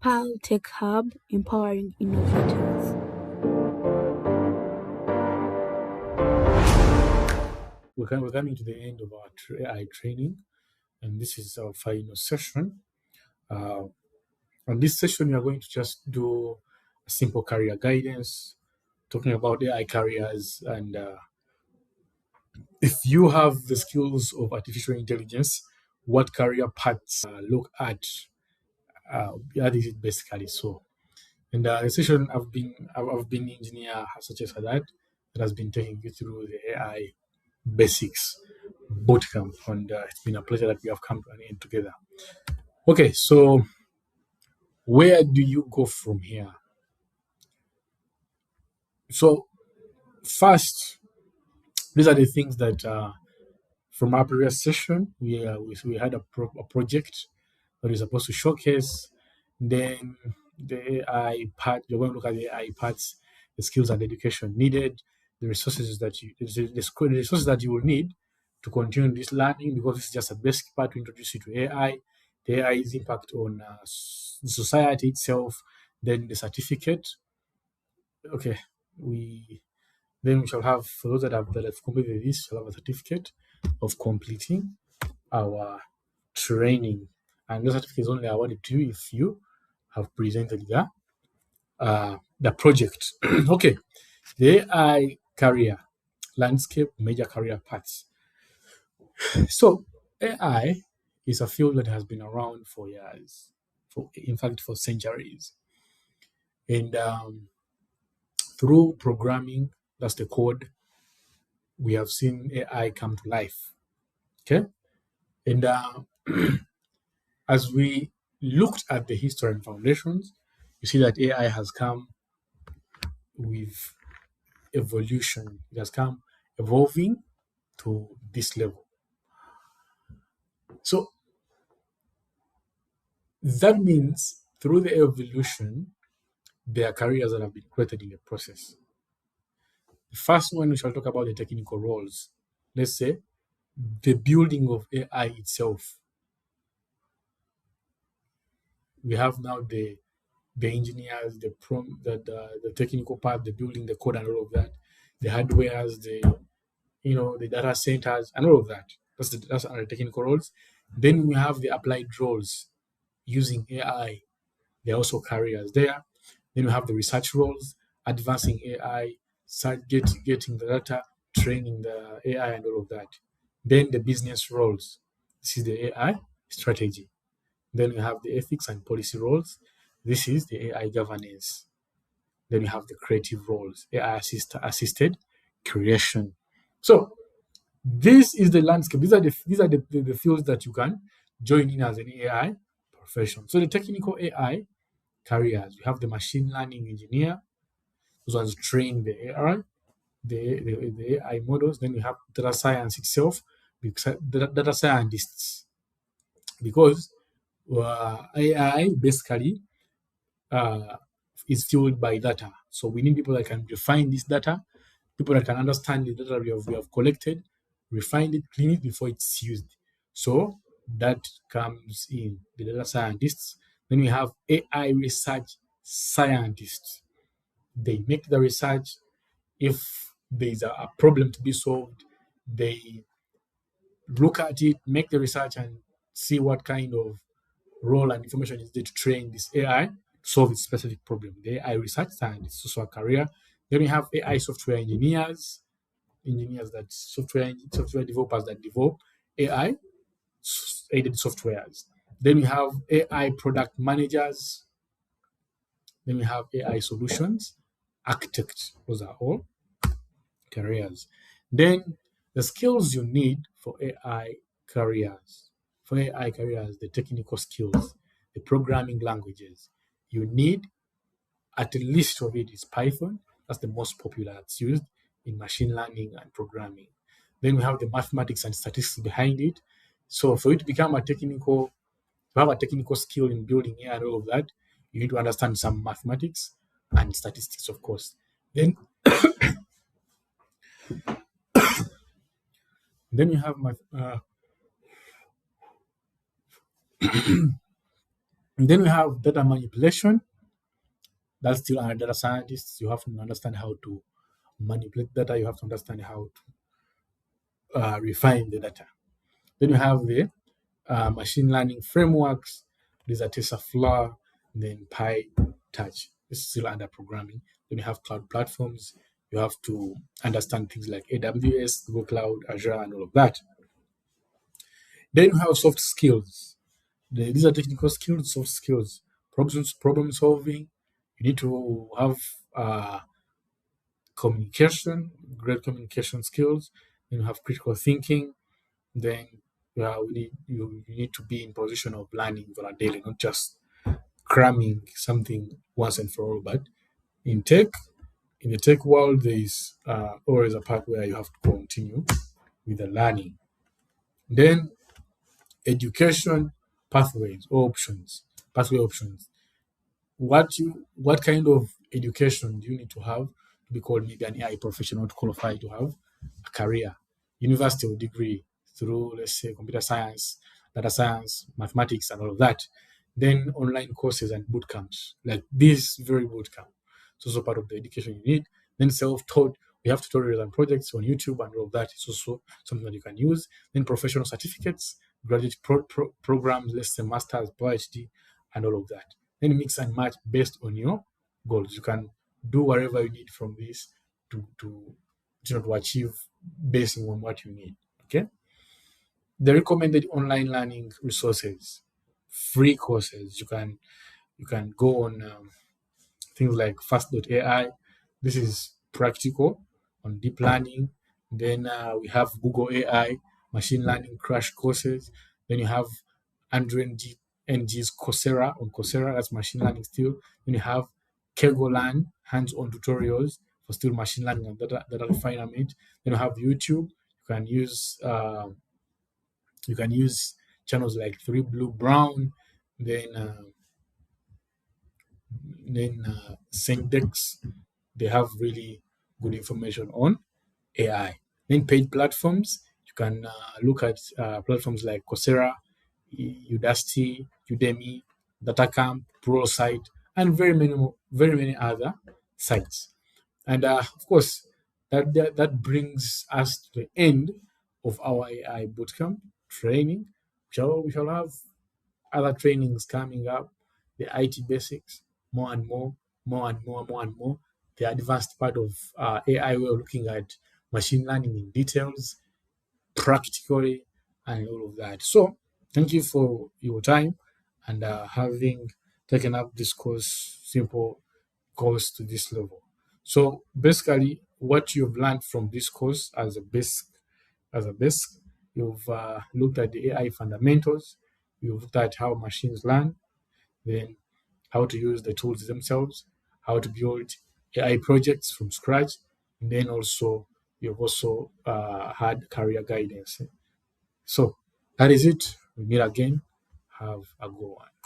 How Tech Hub empowering innovators. We're coming to the end of our AI training, and this is our final session. Uh, on this session, we are going to just do a simple career guidance, talking about AI careers. And if you have the skills of artificial intelligence, what career paths look at? That is it basically. So, and the session I've been engineer such as that has been taking you through the AI basics bootcamp, and it's been a pleasure that we have come to an end together. Okay, so where do you go from here? So first, these are the things that from our previous session we had a project that is supposed to showcase. Then the AI part, you're going to look at the AI parts, the skills and education needed, the resources that the resources that you will need to continue this learning, because this is just a basic part to introduce you to AI, the AI's impact on society itself, then the certificate. Okay, we then we shall have, for those that have completed this, shall have a certificate of completing our training, and the certificate is only awarded to you if you have presented the project. Okay, the AI career landscape, major career paths. So AI is a field that has been around for years, for in fact for centuries, and through programming, that's the code, we have seen AI come to life. Okay, and as we looked at the history and foundations, you see that AI has come with evolution. It has come evolving to this level. So that means through the evolution, there are careers that have been created in the process. The first one, we shall talk about the technical roles. Let's say the building of AI itself. We have now the engineers, the technical part, the building, the code, and all of that, the hardwares, the data centers, and all of that. That's under technical roles. Then we have the applied roles using AI. There are also careers there. Then we have the research roles, advancing AI, getting the data, training the AI, and all of that. Then the business roles. This is the AI strategy. Then we have the ethics and policy roles. This is the AI governance. Then we have the creative roles, AI assisted creation. So this is the landscape. These are the fields that you can join in as an AI profession. So the technical AI careers, we have the machine learning engineer, those ones train the AI, the AI models. Then we have data science itself, the data scientists, because AI basically uh, is fueled by data. So we need people that can refine this data, people that can understand the data we have collected, refine it, clean it before it's used. So that comes in the data scientists. Then we have AI research scientists. They make the research. If there is a problem to be solved, they look at it, make the research, and see what kind of role and information is there to train this AI to solve its specific problem. The AI research scientist is also a career. Then we have AI software engineers, software developers that develop AI aided softwares. Then we have AI product managers. Then we have AI solutions architects. Those are all careers. Then the skills you need for AI careers. For AI careers, the technical skills, the programming languages. You need at least of it is Python. That's the most popular that's used in machine learning and programming. Then we have the mathematics and statistics behind it. So for you to become to have a technical skill in building AI and all of that, you need to understand some mathematics and statistics, of course. Then then you have And then we have data manipulation. That's still under data scientists. You have to understand how to manipulate data. You have to understand how to refine the data. Then you have the machine learning frameworks. These are TensorFlow, then PyTorch. This is still under programming. Then you have cloud platforms. You have to understand things like AWS, Google Cloud, Azure, and all of that. Then you have soft skills. These are technical skills, soft skills, problem solving. You need to have communication, great communication skills. Then you have critical thinking. Then you need to be in position of learning on a daily, not just cramming something once and for all. But in tech, in the tech world, there is always a part where you have to continue with the learning. Then education pathways or options, pathway options. What kind of education do you need to have to be called maybe an AI professional to qualify to have a career, university or degree through, let's say, computer science, data science, mathematics, and all of that. Then online courses and boot camps, like this very boot camp. It's also part of the education you need. Then self-taught, we have tutorials and projects on YouTube and all of that. It's also something that you can use. Then professional certificates, graduate programs, let's say masters, PhD, and all of that. Then mix and match based on your goals. You can do whatever you need from this to achieve based on what you need. Okay. The recommended online learning resources, free courses. You can go on things like fast.ai. This is practical on deep learning. Then we have Google AI, machine learning crash courses. Then you have Andrew NG's Coursera on Coursera, that's machine learning still. Then you have Kegoland, hands-on tutorials for still machine learning and data refinement. Then you have YouTube. You can use channels like Three Blue Brown, then Syndex. They have really good information on AI. Then paid platforms, you can look at platforms like Coursera, Udacity, Udemy, DataCamp, ProSite, and very many other sites. And of course, that brings us to the end of our AI bootcamp training. We shall have other trainings coming up, the IT basics, more and more, more and more, more and more. The advanced part of AI, we're looking at machine learning in details, practically, and all of that. So, thank you for your time and having taken up this course, simple course to this level. So, basically, what you've learned from this course as a basic, you've looked at the AI fundamentals, you've looked at how machines learn, then how to use the tools themselves, how to build AI projects from scratch, and then also you've also had career guidance. So that is it. We meet again. Have a good one.